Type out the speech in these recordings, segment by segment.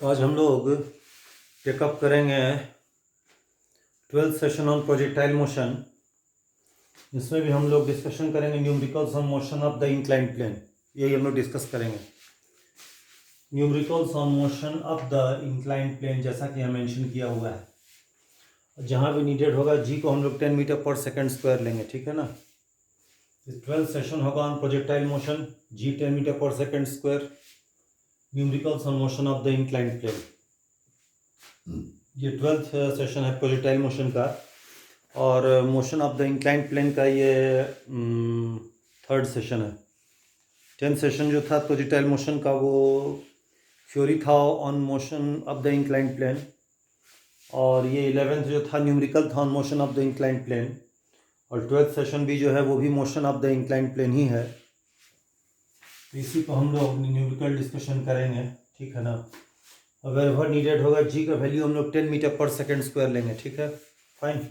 तो आज हम लोग टेकअप करेंगे 12th session on projectile motion. इसमें भी हम लोग डिस्कशन करेंगे numericals on motion of the inclined plane. यही हम लोग डिस्कस करेंगे numericals on motion of the inclined plane, जैसा कि यहाँ मेंशन किया हुआ है। जहाँ भी नीडेड होगा जी को हम लोग 10 मीटर पर सेकेंड स्क्वायर लेंगे, ठीक है ना। 12th सेशन होगा on projectile motion, g 10 metre पर second square, numericals on motion of the inclined plane. ये 12th सेशन है प्रोजेक्टाइल मोशन का, और motion of the inclined plane का ये 3rd सेशन है। 10th सेशन जो था प्रोजेक्टाइल मोशन का, वो थ्योरी था on motion of the inclined plane, और ये 11th जो था न्यूमेरिकल था on motion of the inclined plane, और 12th सेशन भी जो है वो भी motion of the inclined plane ही है। तो इसी को हम लोग न्यूमेरिकल डिस्कशन करेंगे, ठीक है ना। अगर वह नीडेड होगा जी का वैल्यू हम लोग 10 मीटर पर सेकेंड स्क्वायर लेंगे, ठीक है, फाइन।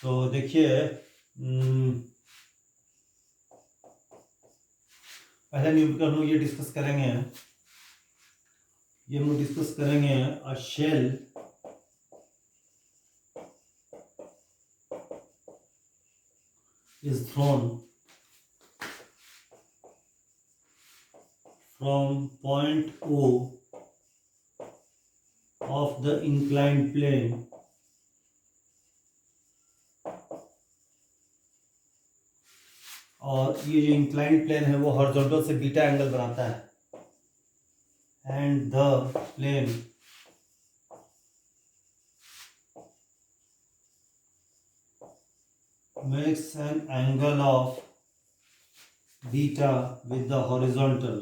तो देखिए, पहले न्यूमेरिकल हम लोग ये डिस्कस करेंगे, ये हम लोग डिस्कस करेंगे a shell is thrown from point O of the inclined plane और ये जो इंक्लाइंड प्लेन है वो हॉरिजॉन्टल से बीटा एंगल बनाता है, and the plane makes an angle of beta with the horizontal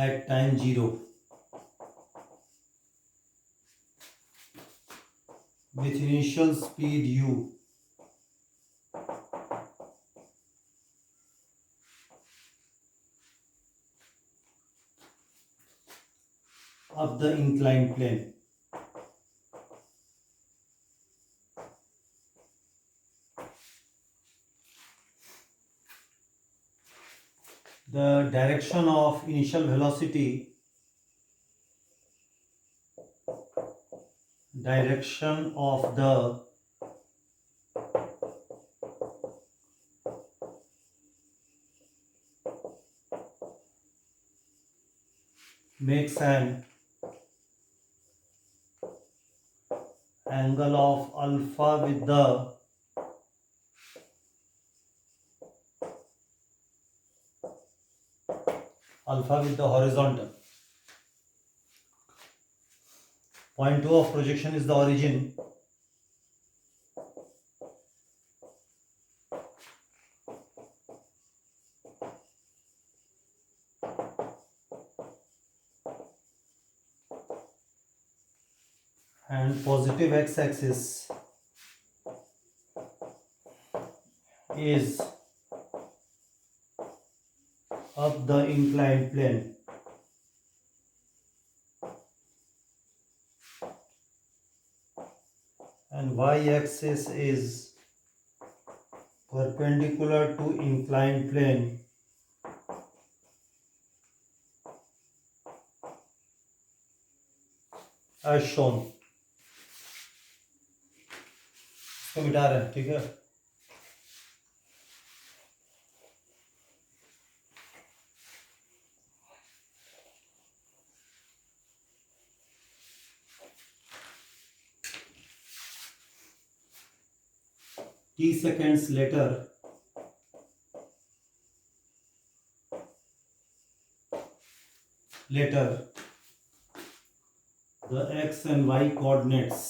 at time 0 with initial speed u of the inclined plane. The direction of initial velocity, direction of the makes an angle of alpha with the horizontal. Point O of projection is the origin, and positive x-axis is up the inclined plane, and y-axis is perpendicular to inclined plane as shown. इसको मिटा रहे हैं, ठीक है। t seconds later, the x and y coordinates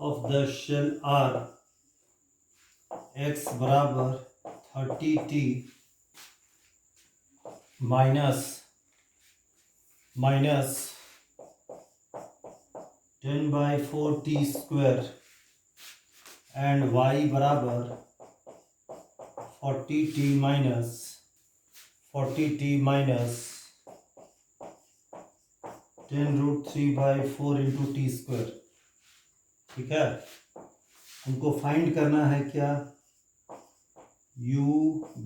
of the shell are x बराबर 30t minus 10/4t square, and y बराबर 40t minus 10√3/4 into T square. ठीक है, हमको फाइंड करना है क्या, यू,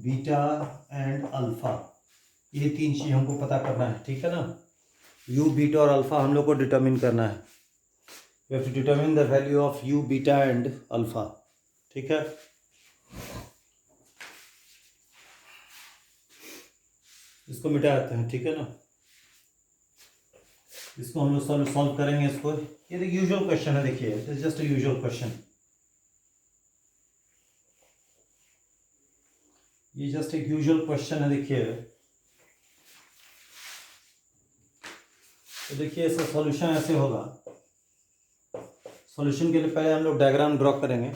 बीटा एंड अल्फा, ये तीन चीज हमको पता करना है। ठीक है ना, यू, बीटा और अल्फा हम लोग को डिटरमिन करना है। We have to determine the value of u, beta and alpha. ठीक है, इसको मिटा देते हैं। ठीक है ना, इसको हम लोग सॉल्व करेंगे इसको। ये देखिए यूजुअल क्वेश्चन है, देखिए it is just a usual question, ये जस्ट एक यूजुअल क्वेश्चन है। देखिए तो देखिए इसका सॉल्यूशन ऐसे होगा। सॉल्यूशन के लिए पहले हम लोग डायग्राम ड्रॉ करेंगे।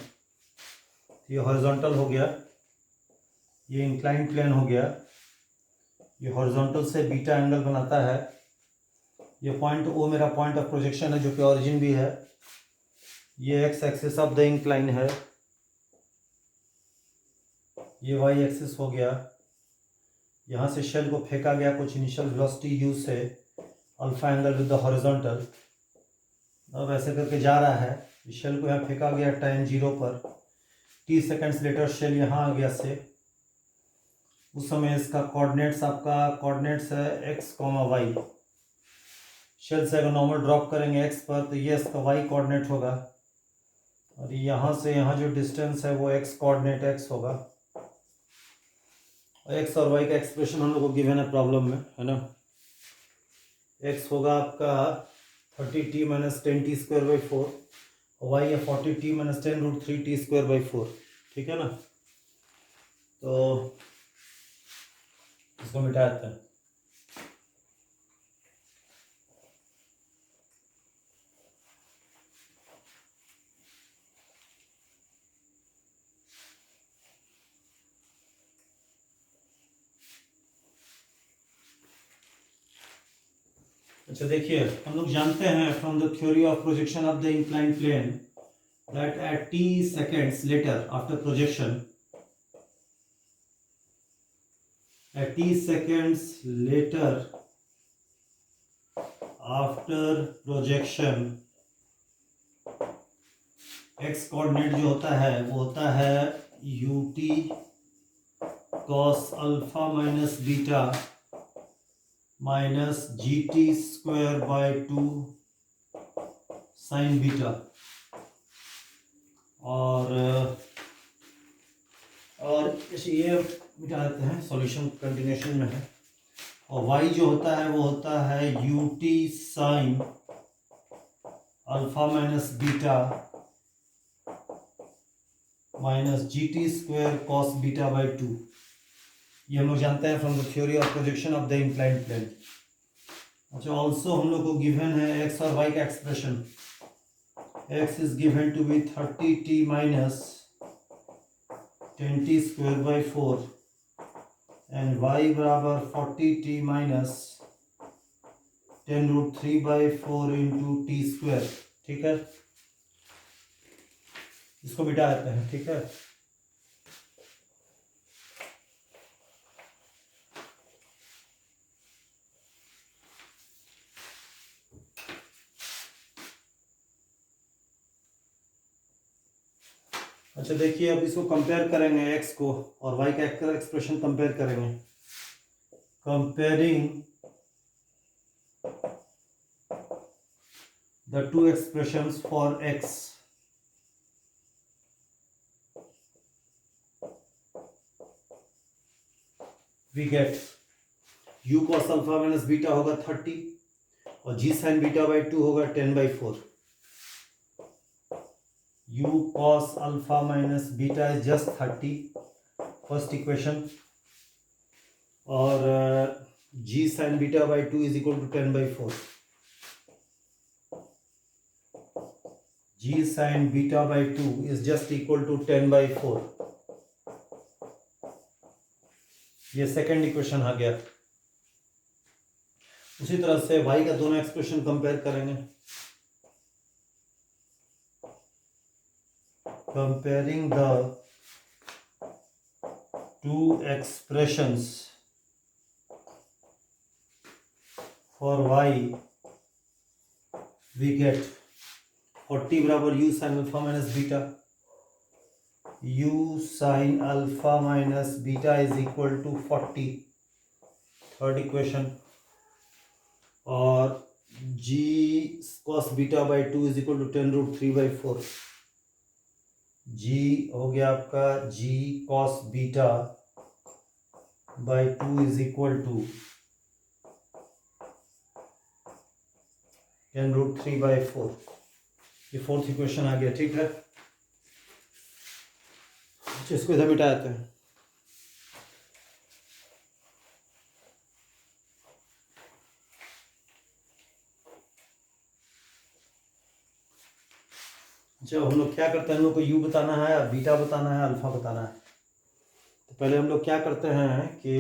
ये हॉरिजॉन्टल हो गया, ये इंक्लाइंड प्लेन हो गया, ये हॉरिजॉन्टल से बीटा एंगल बनाता है। ये पॉइंट ओ मेरा पॉइंट ऑफ प्रोजेक्शन है जो कि ऑरिजिन भी है। ये x axis of the incline है, ये वाई एक्सिस हो गया। यहाँ से शेल को फेंका गया कुछ इनिशियल वेलोसिटी यू से, alpha angle with the horizontal. अब ऐसे करके जा रहा है, शेल को यहाँ फेंका गया टाइम 0 पर। टी सेकेंड्स लेटर शेल यहाँ आ गया से, उस समय इसका कोऑर्डिनेट्स, आपका कोऑर्डिनेट्स है एक्स कॉमा वाई। शेल से अगर नॉर्मल ड्रॉप करेंगे एक्स पर तो ये इसका वाई कोऑर्डिनेट होगा, और यहाँ से यहाँ जो डिस्टेंस है वो एक्स कोऑर्डिनेट एक्स होगा। एक्स और वाई का एक्सप्रेशन हम लोग को गिवन है प्रॉब्लम में, है ना। एक्स होगा आपका 30t - 10t²/4, और वाई है 40t - 10√3t²/4। ठीक है ना, तो इसको मिटा देते हैं। अच्छा देखिए, हम लोग जानते हैं from the theory of projection of the inclined plane that at t seconds later after projection, at t seconds later after projection, x coordinate जो होता है वो होता है ut cos alpha minus beta minus GT²/2 sign beta. और ये मिटा देते हैं, सॉल्यूशन कंटिन्यूशन में है। और y जो होता है वो होता है ut sine alpha minus beta minus GT² cos बीटा/2। ये हम लोग जानते हैं from the theory of projection of the inclined plane. अच्छा, ऑल्सो हम लोग को गिवन है एक्स और वाई का expression. X is given to be 30t - 10t²/4 and y बराबर 40t - 10√3/4 इंटू t²। ठीक है, इसको मिटा देते हैं। ठीक है, अच्छा देखिए, अब इसको कंपेयर करेंगे, एक्स को और वाई का एक्सप्रेशन कंपेयर करेंगे। Comparing the two expressions for x, we get u cos alpha minus beta होगा 30 और g sin बीटा/2 होगा 10/4। u cos alpha minus beta is just 30, first equation, और g sin बीटा/2 is equal to 10/4। g sin बीटा/2 is just equal to 10/4। ये second equation आ गया। उसी तरह से y का दोनों एक्सप्रेशन कंपेयर करेंगे। Comparing the two expressions for y we get 40 बराबर u sine alpha minus beta, u sine alpha minus beta is equal to 40, third equation, और g cos beta by 2 is equal to 10√3/4, g हो गया आपका g cos beta by 2 is equal to 10√3/4, ये fourth equation आ गया, ठीक है। इसको इधर मिटा देते हैं। जब हम लोग क्या करते हैं, हम लोग को u बताना है, बीटा बताना है, अल्फा बताना है। तो पहले हम लोग क्या करते हैं कि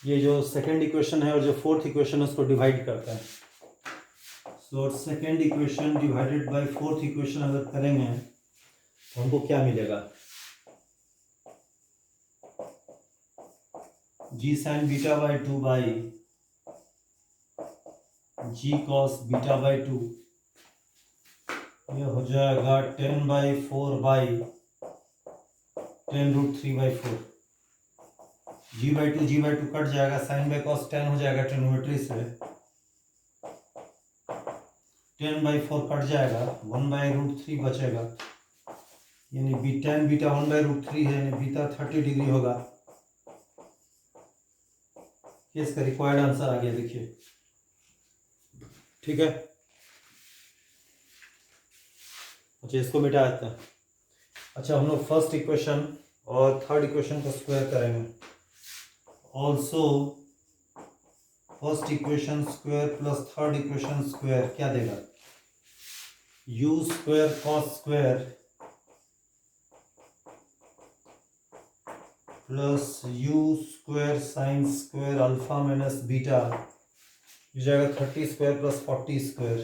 ये जो सेकेंड इक्वेशन है और जो फोर्थ इक्वेशन है उसको डिवाइड करते हैं। So second equation divided by fourth equation अगर करेंगे तो हमको क्या मिलेगा, g sign beta by 2 by g cos beta by 2, ये हो जाएगा 10/4 बाई 10√3/4, g/2 कट जाएगा, साइन बाई कॉस 10 हो जाएगा ट्रिग्नोमेट्री से, 10/4 कट जाएगा, 1/√3 बचेगा, यानी tan बीटा 1/√3 है, यानी बीटा 30 डिग्री होगा। ये इसका रिक्वायर्ड आंसर आ गया, देखिए, ठीक है। अच्छा, इसको मिटा देते हैं। अच्छा, हम लोग फर्स्ट इक्वेशन और थर्ड इक्वेशन को स्क्वायर करेंगे। Also first equation square plus third equation square क्या देगा, u square cos square plus u square sine square alpha minus beta, हो जाएगा 30 स्क्वायर प्लस 40 स्क्वायर,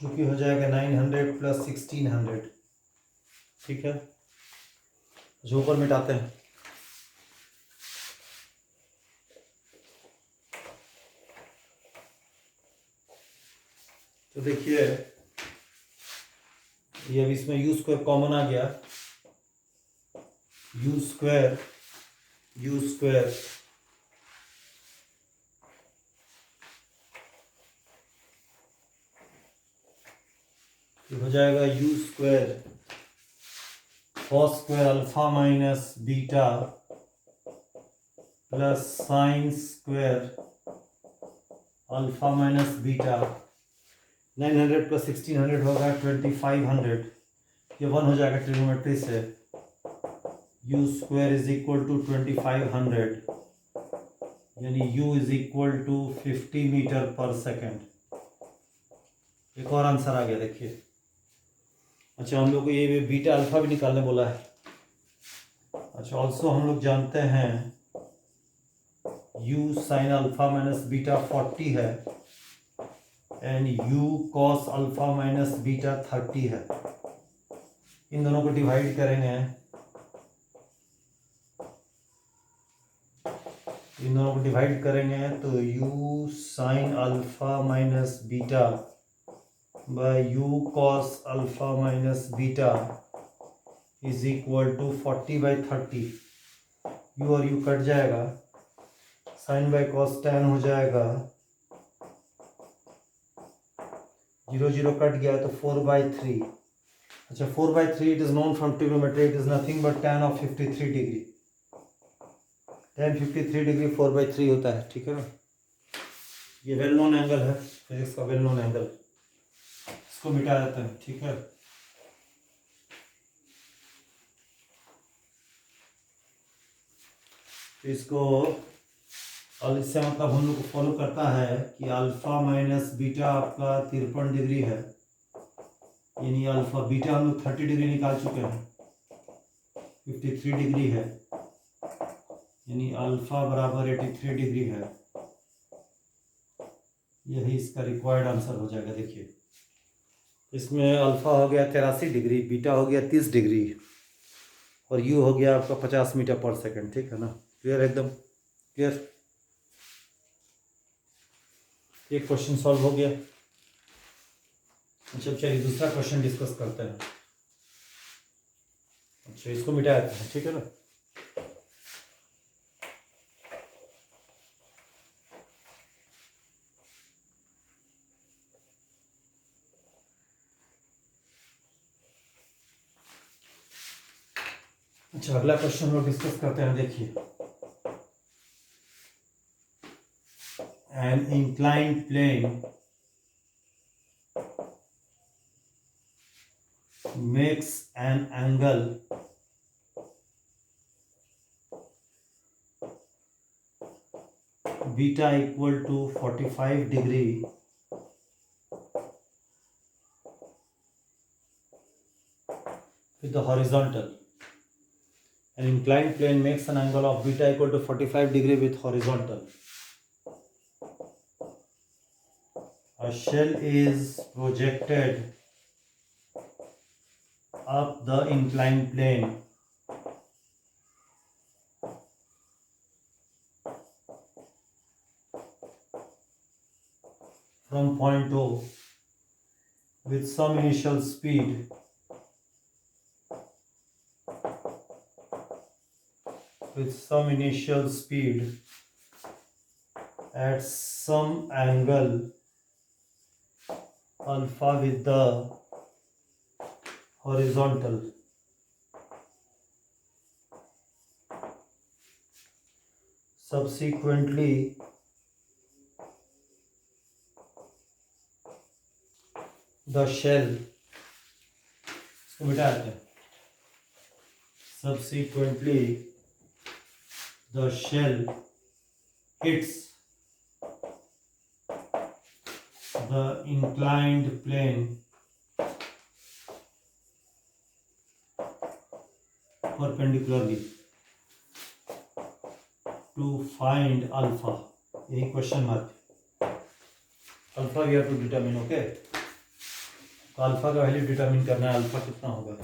जो कि हो जाएगा 900 प्लस 1600, ठीक है। जो ऊपर मिटाते हैं, तो देखिए ये अब इसमें u स्क्वायर कॉमन आ गया, u स्क्वायर हो जाएगा u square cos square alpha minus beta plus sine square alpha minus beta, 900 plus 1600 होगा 2500, ये 1 हो जाएगा ट्रिग्नोमेट्री से, u square is equal to 2500, यानी u is equal to 50 metre पर सेकेंड। एक और आंसर आ गया, देखिए। अच्छा, हम लोग को ये बीटा अल्फा भी निकालने बोला है। अच्छा, ऑल्सो हम लोग जानते हैं u sine alpha minus beta 40 है and u cos alpha minus beta 30 है। इन दोनों को डिवाइड करेंगे, तो u sine alpha minus beta by u cos alpha minus beta is equal to 40/30, u और u कट जाएगा, साइन बाय कॉस 10 हो जाएगा, 0 0 कट गया तो 4/3। अच्छा, 4/3 it is known from trigonometry, it is nothing but tan of 53 degree, tan 53 degree 4/3 होता है, ठीक है ना। ये वेल नोन एंगल है, फिजिक्स का वेल नोन एंगल, इसको मिटा देते हैं, ठीक है। तो इसको, और इससे मतलब हम लोग को फॉलो करता है कि अल्फा माइनस बीटा आपका 53 डिग्री है, यानी अल्फा बीटा हम लोग 30 डिग्री निकाल चुके हैं, 53 डिग्री है, यानी अल्फा बराबर 83 डिग्री है। यही इसका रिक्वायर्ड आंसर हो जाएगा। देखिए, इसमें अल्फा हो गया 83 डिग्री, बीटा हो गया 30 डिग्री और यू हो गया आपका 50 मीटर पर सेकंड, ठीक है ना। क्लियर, एकदम क्लियर। एक क्वेश्चन सॉल्व हो गया। अच्छा चलिए दूसरा क्वेश्चन डिस्कस करते हैं। अच्छा इसको मिटा देते हैं, ठीक है ना। अच्छा अगला क्वेश्चन लोग डिस्कस करते हैं। देखिए, an inclined plane makes an angle beta equal to 45 degree with the horizontal. An inclined plane makes an angle of beta equal to 45 degree with horizontal. A shell is projected up the inclined plane from point O with some initial speed at some angle alpha with the horizontal. Subsequently, the shell, इसको मिटा देते हैं। Subsequently, the shell hits the inclined plane perpendicularly to find alpha. यही question mark. Alpha we have to determine, okay. तो alpha का value determine करना है, alpha कितना होगा।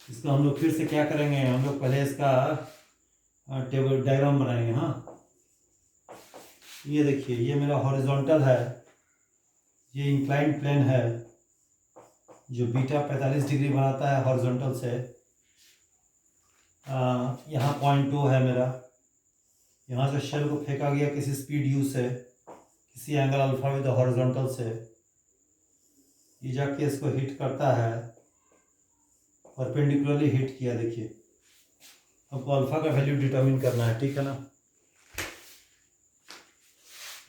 इसका हम लोग फिर से क्या करेंगे, हम लोग पहले इसका टेबल डायग्राम बनाएंगे। हाँ ये देखिए, ये मेरा हॉरिजॉन्टल है, ये इंक्लाइंड प्लेन है जो बीटा 45 डिग्री बनाता है हॉरिजॉन्टल से। यहाँ पॉइंट 2 है मेरा, यहाँ से शेल को फेंका गया किसी स्पीड यू से, किसी एंगल अल्फा विद हॉरिजॉन्टल से, ये जाके इसको हिट करता है, परपेंडिकुलरली हिट किया। देखिए आपको अल्फा का वैल्यू डिटरमिन करना है, ठीक है ना।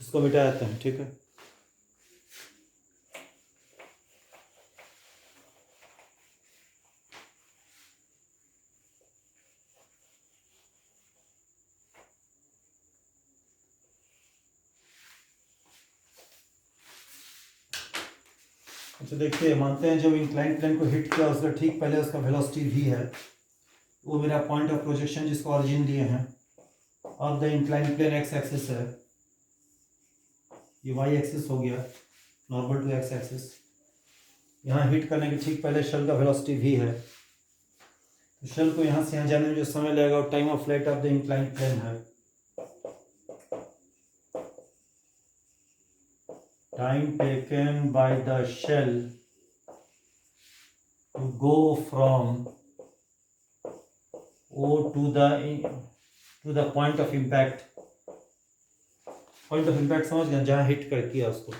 इसको मिटा देते हैं, ठीक है। अच्छा देखिए, मानते हैं जब इंक्लाइंड प्लेन को हिट किया उसका ठीक पहले उसका वेलोसिटी v है, वो मेरा पॉइंट ऑफ प्रोजेक्शन जिसको ऑरिजिन लिए हैं। अब the inclined plane x axis है, ये वाई एक्सिस हो गया नॉर्मल टू एक्स एक्सिस। यहाँ हिट करने के ठीक पहले शेल का वेलोसिटी v है, तो शेल को यहाँ से यहाँ जाने में जो समय लगेगा वो time of flight of the inclined plane है। Time taken by the shell to go from O to the point of impact. Point of impact समझ गए, जहाँ हिट कर किया उसको।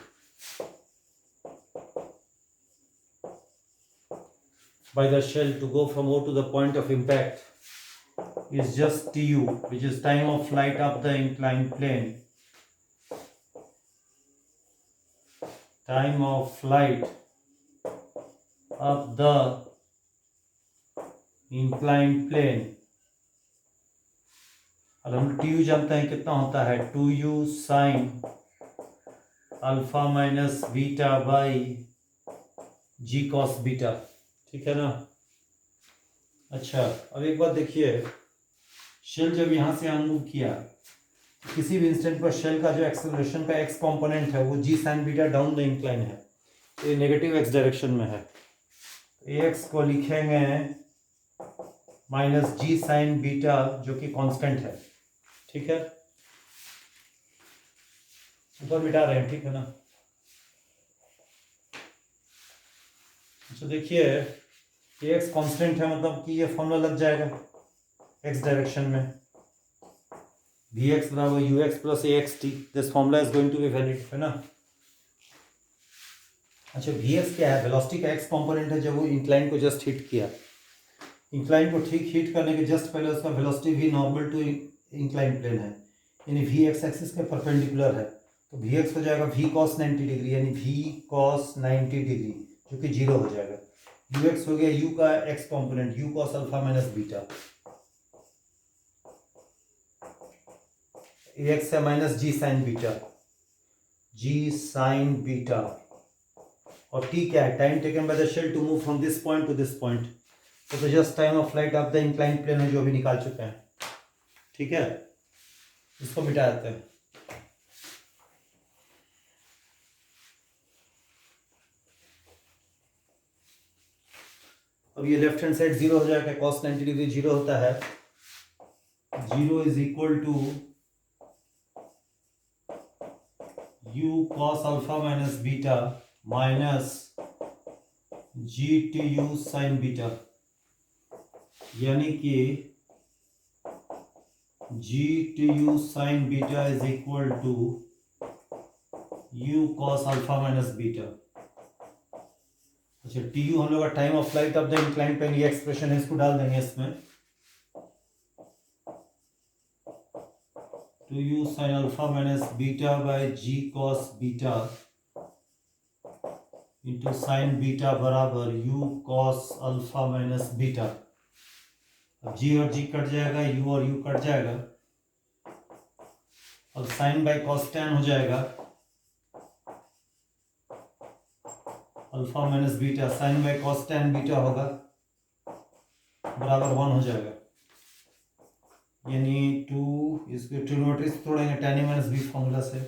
By the shell to go from O to the point of impact is just tu, which is time of flight up the inclined plane. Time of flight up the inclined plane। और हम T जानते हैं कितना होता है, 2u sin alpha minus beta by g cos beta, ठीक है ना। अच्छा अब एक बात देखिए, शेल जब यहाँ से मूव किया, किसी भी इंस्टेंट पर शेल का जो एक्सेलरेशन का एक्स कंपोनेंट है वो g sine beta down the incline है, तो ये नेगेटिव एक्स डायरेक्शन में है। एक्स को लिखेंगे माइनस जी साइन बीटा जो कि कांस्टेंट है, ठीक है। ऊपर मिटा रहे हैं, ठीक है ना। अच्छा देखिए, ये एक्स कांस्टेंट है, मतलब कि ये फॉर्मूला लग जाएगा एक्स डायरेक्शन में, वी एक्स बराबर u x plus a x t, this formula is going to be valid, है ना। अच्छा वी एक्स क्या है, वेलोसिटी का एक्स कंपोनेंट है, जब वो इंक्लाइन को जस्ट हिट किया, इंक्लाइन को ठीक हिट करने के जस्ट पहले उसका velocity v normal to incline plane है, यानी वी एक्स एक्सिस के परपेंडिकुलर है, तो वी एक्स हो जाएगा वी कॉस 90 डिग्री, यानी वी कॉस 90 डिग्री, जो कि जीरो हो जाएगा। यू एक्स हो गया यू का x component, u cos alpha minus beta, a x है minus g sine beta, g sine beta, और टी क्या है, time taken by the shell to move from this point to this point, तो just time of flight of the incline plane है जो अभी निकाल चुके हैं, ठीक है। इसको मिटा देते हैं। अब ये लेफ्ट हैंड साइड जीरो हो जाएगा, कॉस 90 डिग्री जीरो होता है, zero is equal to u cos alpha minus beta minus g t u sine beta, यानी कि g t u sine beta is equal to u cos alpha minus beta. अच्छा t u हम लोग का time of flight of the incline plane, ये expression है, इसको डाल देंगे इसमें, two u sine alpha minus beta by g cos beta into sine beta बराबर u cos alpha minus beta. अब जी और जी कट जाएगा, यू और यू कट जाएगा, अब साइन बाय कॉस टेन हो जाएगा, alpha minus beta sine by cos tan beta होगा बराबर 1 हो जाएगा, यानी टू, इसके ट्रिग्नोमेट्री से तोड़ेंगे tan a minus b formula से,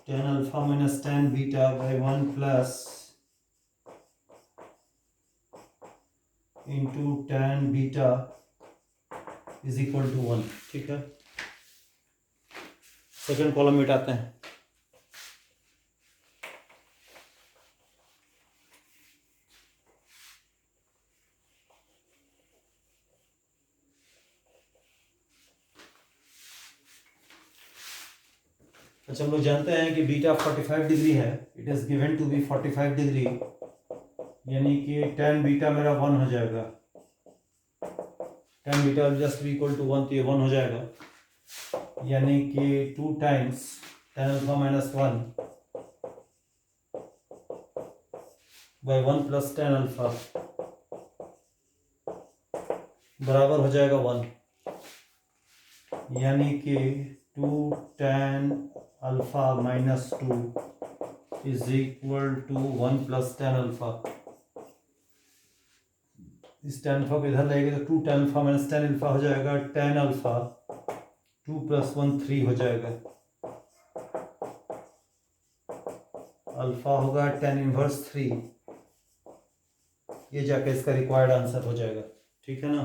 tan alpha minus tan beta by 1 plus into tan beta is equal to 1, ठीक है। सेकेंड कॉलम मिटाते हैं। अच्छा हम लोग जानते हैं कि बीटा 45 डिग्री है, it is given to be 45 degree, यानी कि tan बीटा मेरा 1 हो जाएगा, tan beta just be equal to 1, तो ये 1 हो जाएगा, यानी कि 2 times tan alpha minus 1 by 1 plus tan alpha बराबर हो जाएगा 1, यानी कि 2 tan alpha minus 2 is equal to 1 plus tan alpha. इस tan अल्फा को इधर लेंगे तो 2 tan alpha minus tan alpha हो जाएगा, tan अल्फा 2 प्लस 1 3 हो जाएगा, अल्फा होगा tan इनवर्स 3, ये जाके इसका रिक्वायर्ड आंसर हो जाएगा, ठीक है ना।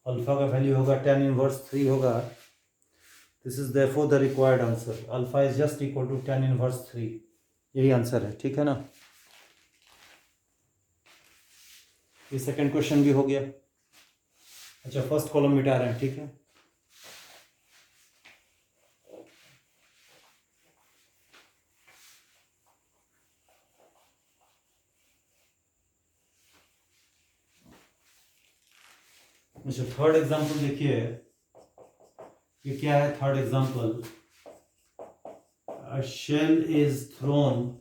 अल्फा का वैल्यू होगा tan इनवर्स 3 होगा, this is therefore the required answer, alpha is just equal to tan inverse 3, यही आंसर है, ठीक है ना। ये सेकंड क्वेश्चन भी हो गया। अच्छा फर्स्ट कॉलम मिटा रहे हैं, ठीक है। अच्छा थर्ड एग्जांपल देखिए, ये क्या है third example, a shell is thrown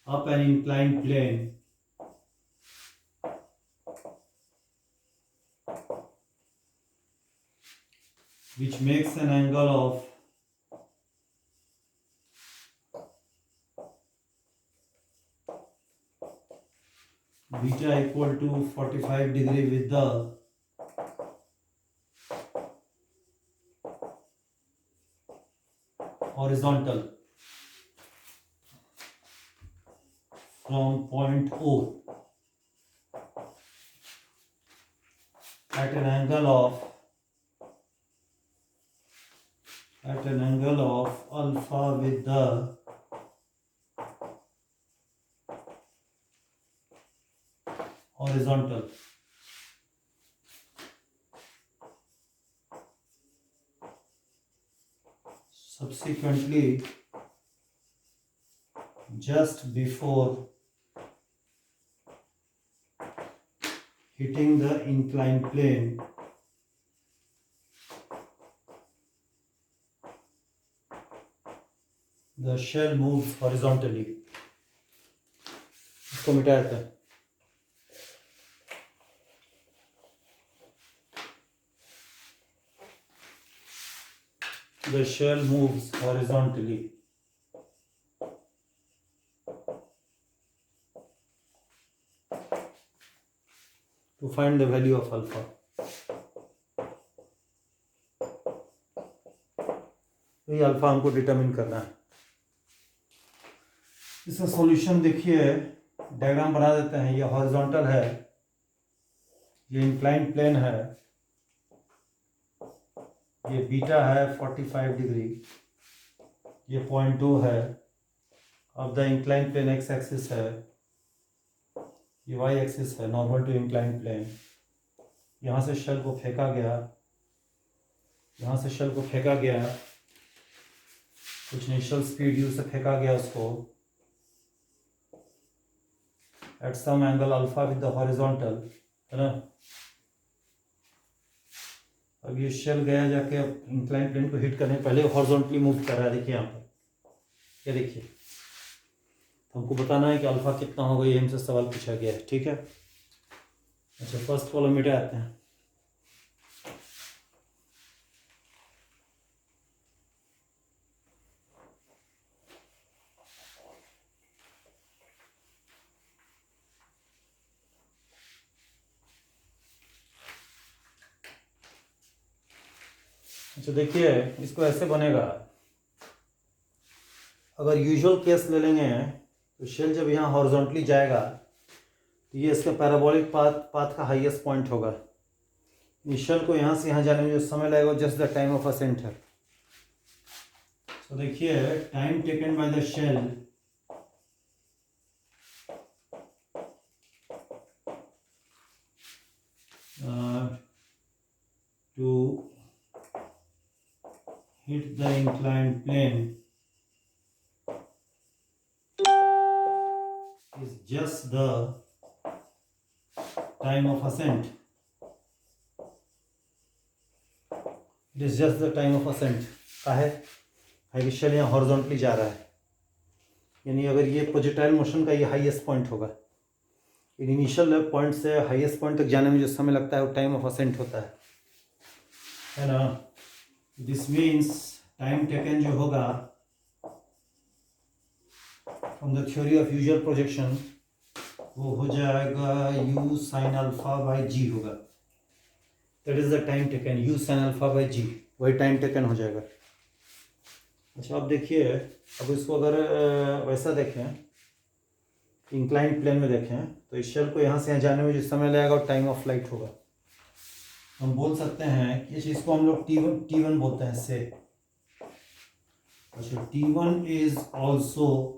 up an inclined plane which makes an angle of beta equal to 45 degree with the horizontal from point O at an angle of at an angle of alpha with the horizontal. Subsequently, just before hitting the inclined plane, the shell moves horizontally. इसको मिटा देते हैं. The shell moves horizontally. To find the value of alpha. ये alpha हमको determine करना है. इसका solution देखिए, डायग्राम बना देते हैं. ये हॉरिजॉन्टल है, ये इंक्लाइंड प्लेन है, ये बीटा है 45 डिग्री, ये 0.2 है. अब the inclined plane x axis है, ये वाई एक्सिस है, नॉर्मल टू इंक्लाइंड प्लेन. यहाँ से शेल को फेंका गया, यहाँ से शेल को फेंका गया, कुछ इनिशियल स्पीड यू से फेंका गया उसको at some angle alpha with the horizontal, है ना. अब ये शेल गया जाके इंक्लाइंड प्लेन को हिट करने पहले हॉरिजॉन्टली मूव कर रहा है. देखिए यहाँ पर, ये देखिए. तो हमको बताना है कि अल्फा कितना होगा, ये हमसे सवाल पूछा गया है. ठीक है. अच्छा, फर्स्ट कॉलम मिटा आते हैं. अच्छा देखिए, इसको ऐसे बनेगा. अगर यूजुअल केस ले लेंगे तो शेल जब यहाँ हॉरिजॉन्टली जाएगा तो ये इसका पैराबोलिक पाथ का हाईएस्ट पॉइंट होगा. शेल को यहाँ से यहाँ जाने में जो समय लगेगा just the time of ascent है. तो देखिए, time taken by the shell to hit the inclined plane is just the time of ascent. It is just the time of ascent. काहे कि शेल यहाँ हॉरिजॉन्टली जा रहा है, यानी अगर ये प्रोजेक्टाइल मोशन का ये हाईएस्ट पॉइंट होगा. इनिशियल पॉइंट से हाईएस्ट पॉइंट तक जाने में जो समय लगता है वो टाइम ऑफ असेंट होता है ना. दिस मीन्स टाइम टेकन जो होगा from the theory of usual projection वो हो जाएगा u sin alpha by g होगा. That is the time taken, u sin alpha by g, वही टाइम टेकन हो जाएगा. अच्छा, अब देखिए, अब इसको अगर वैसा देखें, इंक्लाइंड प्लेन में देखें, तो इस शेल को यहाँ से यहाँ जाने में जो समय लगेगा वो टाइम ऑफ फ्लाइट होगा. हम बोल सकते हैं कि इसको हम लोग T1 बोलते हैं से. अच्छा, T1 is also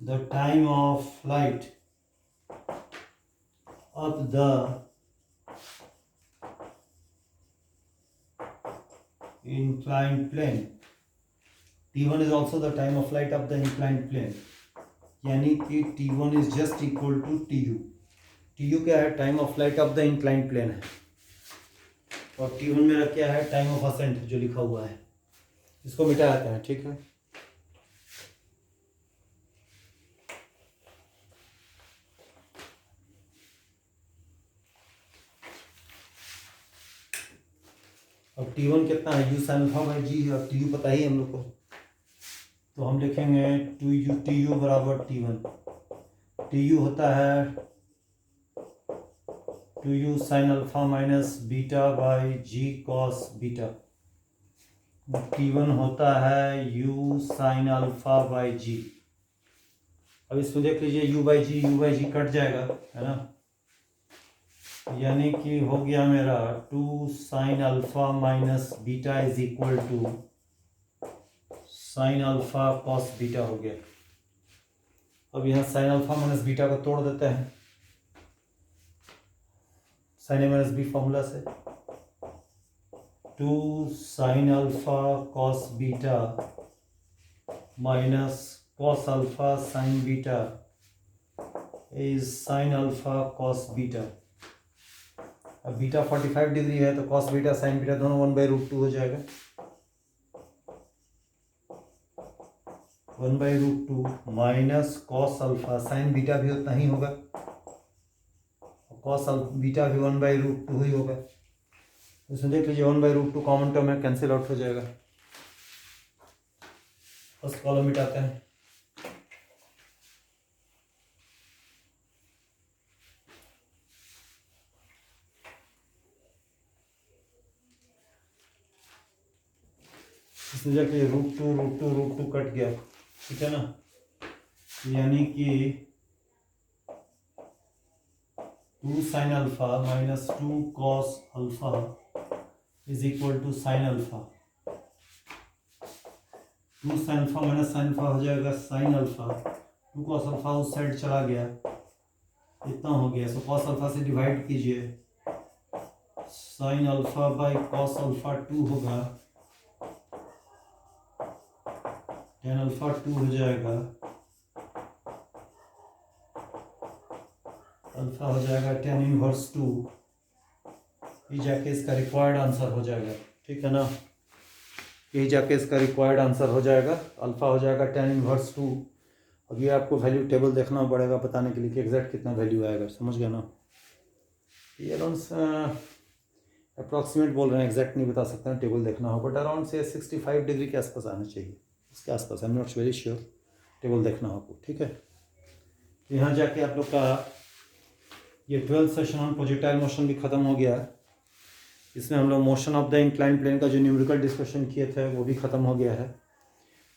the time of flight of the inclined plane. T1 is also the time of flight of the inclined plane. यानी कि T1 is just equal to TU. TU क्या है? Time of flight of the inclined plane है. और T1 मेरा क्या है? Time of ascent जो लिखा हुआ है. इसको मिटा देते हैं. ठीक है. अब T1 कितना है? u sin alpha by g. अब TU पता ही हम लोग को, तो हम लिखेंगे TU बराबर T1. TU होता है 2u sin alpha minus beta by g cos beta. T1 होता है u sin alpha by g. अब इसको देख लीजिए, u बाई जी कट जाएगा, है ना. यानी कि हो गया मेरा 2 sine alpha minus beta is equal to sine alpha cos beta हो गया। अब यहाँ साइन अल्फा माइनस बीटा को तोड़ देते हैं साइन ए माइनस बी फॉर्मूला से। 2 sine alpha cos beta minus cos alpha sign beta is sine alpha cos beta. अब बीटा 45 डिग्री है तो कॉस बीटा साइन बीटा दोनों 1/√2 हो जाएगा। 1/√2 minus cos alpha sign beta भी उतना ही होगा, कॉस बीटा भी 1/√2 ही होगा। इसमें देख लीजिए 1/√2 कॉमन टर्म है, कैंसिल आउट हो जाएगा। फर्स्ट कॉलम मिटाते हैं। इसमें जाके √2 कट गया, ठीक है ना। यानी कि 2 sine alpha minus 2 cos alpha is equal to sine alpha. 2 sine alpha minus sine alpha हो जाएगा साइन अल्फा। 2 कॉस अल्फा उस साइड चला गया, इतना हो गया। सो कॉस अल्फा से डिवाइड कीजिए, sine alpha by cos alpha 2 होगा, टेन अल्फा 2 हो जाएगा, अल्फा हो जाएगा टेन इनवर्स 2। ये जाके इसका रिक्वायर्ड आंसर हो जाएगा, ठीक है ना। ये जाके इसका रिक्वायर्ड आंसर हो जाएगा, अल्फा हो जाएगा टेन इनवर्स 2। अब ये आपको वैल्यू टेबल देखना पड़ेगा बताने के लिए कि एग्जैक्ट कितना वैल्यू आएगा, समझ गया ना। ये अराउंड अप्रॉक्सीमेट बोल रहे हैं, एग्जैक्ट नहीं बता सकते हैं, टेबल देखना हो, बट अराउंड से 65 डिग्री के आसपास आना चाहिए, इसके आसपास। I am not very sure, table देखना हो आपको, ठीक है। तो यहाँ जाके आप लोग का ये 12th session on projectile motion भी ख़त्म हो गया है। इसमें हम लोग motion of the inclined plane का जो न्यूमेरिकल डिस्कशन किए थे वो भी ख़त्म हो गया है।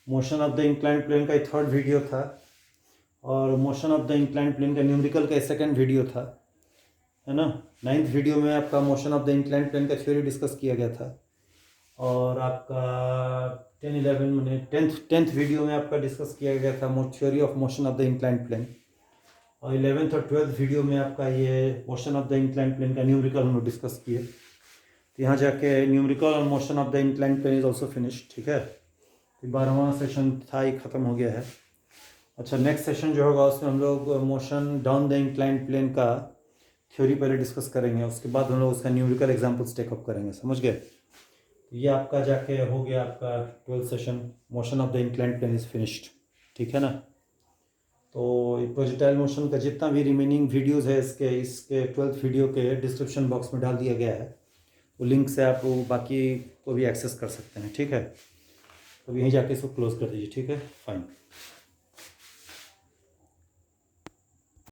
Motion of the inclined plane का 3rd वीडियो था, और motion of the inclined plane का न्यूमेरिकल का 2nd वीडियो था, है ना। 9th वीडियो में आपका motion of the inclined plane का थ्योरी डिस्कस किया गया था, और आपका 10-11 में 10th वीडियो में आपका डिस्कस किया गया था theory of motion of the inclined plane, और 11th और 12th वीडियो में आपका ये motion of the inclined plane का न्यूमेरिकल हम लोग डिस्कस किए। तो यहाँ जाके न्यूमेरिकल और motion of the inclined plane is also finish, ठीक है। तो 12वां सेशन था, ये ख़त्म हो गया है। अच्छा, नेक्स्ट सेशन जो होगा उसमें हम लोग motion down the inclined plane का थ्योरी पहले डिस्कस करेंगे, उसके बाद हम लोग उसका न्यूमेरिकल एग्जाम्पल्स टेकअप करेंगे, समझ गए। ये आपका जाके हो गया आपका 12th session, motion of the inclined plane is finished, ठीक है ना। तो प्रोजेक्टाइल मोशन का जितना भी रिमेनिंग वीडियोस है इसके 12th वीडियो के डिस्क्रिप्शन बॉक्स में डाल दिया गया है, वो लिंक से आप बाकी को भी एक्सेस कर सकते हैं, ठीक है। तो यहीं जाके इसको क्लोज कर दीजिए, ठीक है, फाइन।